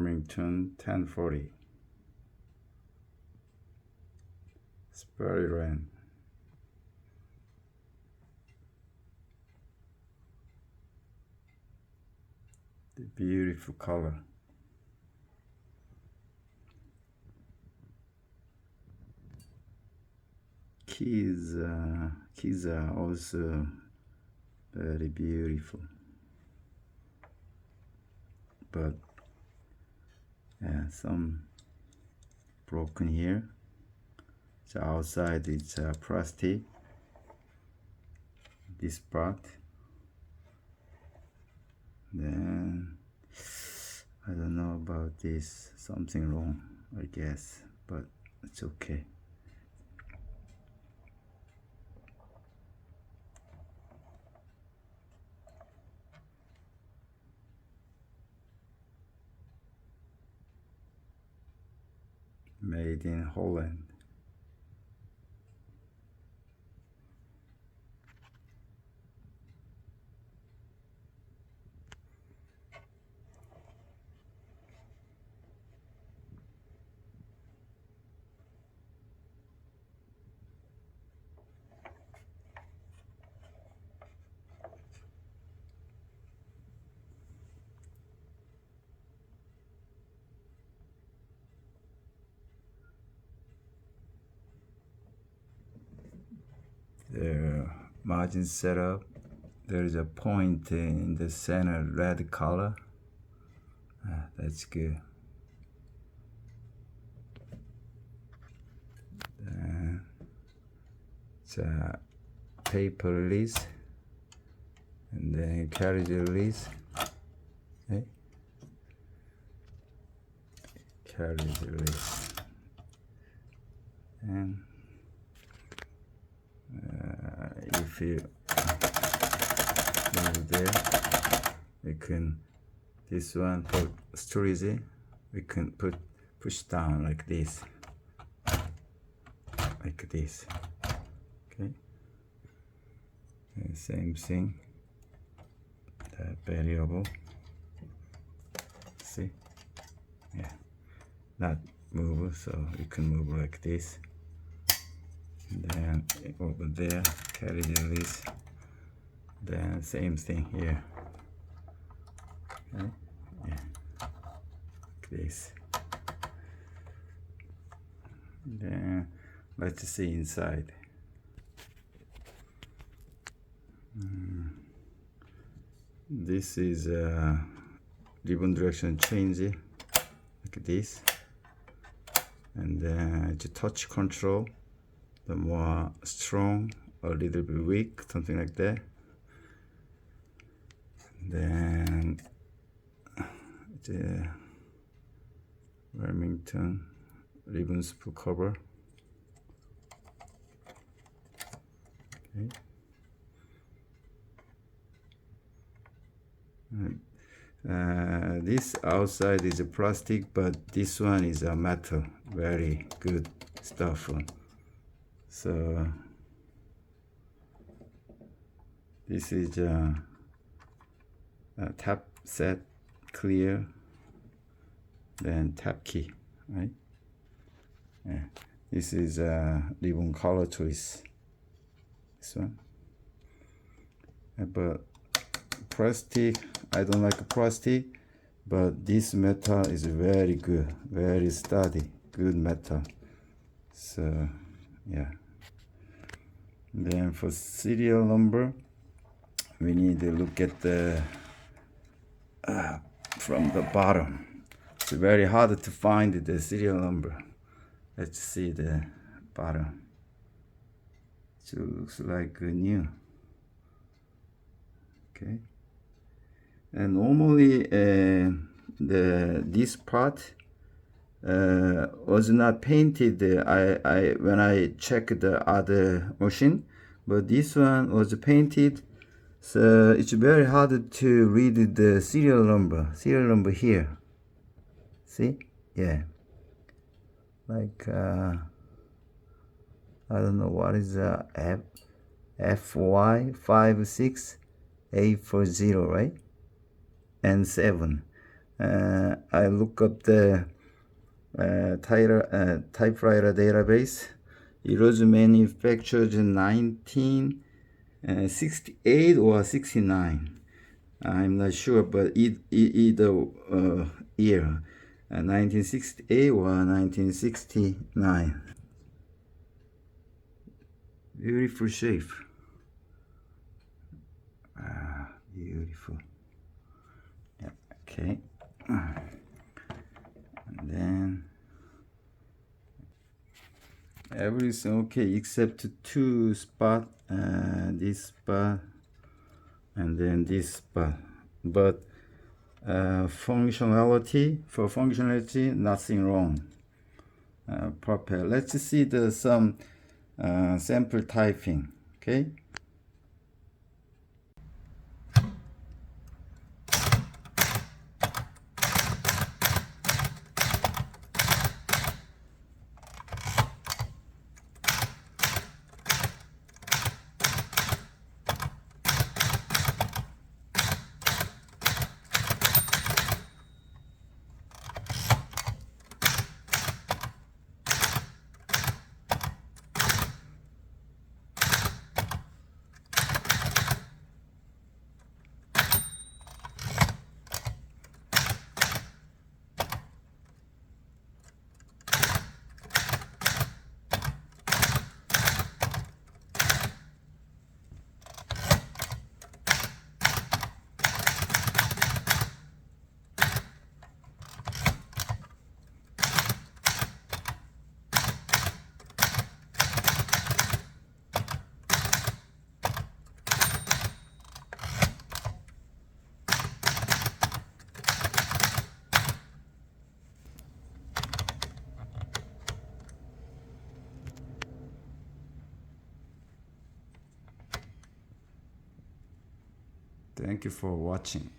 Remington 1040. It's very rare. The beautiful color. Keys are also very beautiful, but yeah, some broken here. So outside it's plastic, this part. Then I don't know about this, something wrong I guess, but it's okay. Made in Holland. The margin setup, there is a point in the center red color. That's good. Then it's a paper release, and then carriage release. Okay. Carriage release, and if you move there, we can, this one for storage, we can push down like this, okay. And same thing, the variable, see, yeah, not move, so you can move like this. And then over there, carriage release. Then same thing here. Okay, yeah, like this. Then let's see inside. This is a ribbon direction change, like this. And then it's a touch control. The more strong, a little bit weak, something like that. Then the Remington ribbon spool cover. Okay. This outside is a plastic, but this one is a metal. Very good stuff. So this is a tap set clear, then tap key, right? Yeah. This is a ribbon color choice. This one, but plastic, I don't like plastic, but this metal is very good, very sturdy, good metal. So yeah. Then for serial number, we need to look at the from the bottom. It's very hard to find the serial number. Let's see the bottom. It looks like new. Okay. And normally this part was not painted. When I checked the other machine, but this one was painted, so it's very hard to read the serial number here. See, yeah, like I don't know what is FY56840, right? And 7, I look up the typewriter database. It was manufactured in 1968 or 69. I'm not sure, but either year, 1968 or 1969. Beautiful shape. Beautiful. Yeah, okay. And then everything okay except two spot, this spot and then this spot. But functionality, nothing wrong. Proper. Let's see some sample typing. Okay. Thank you for watching.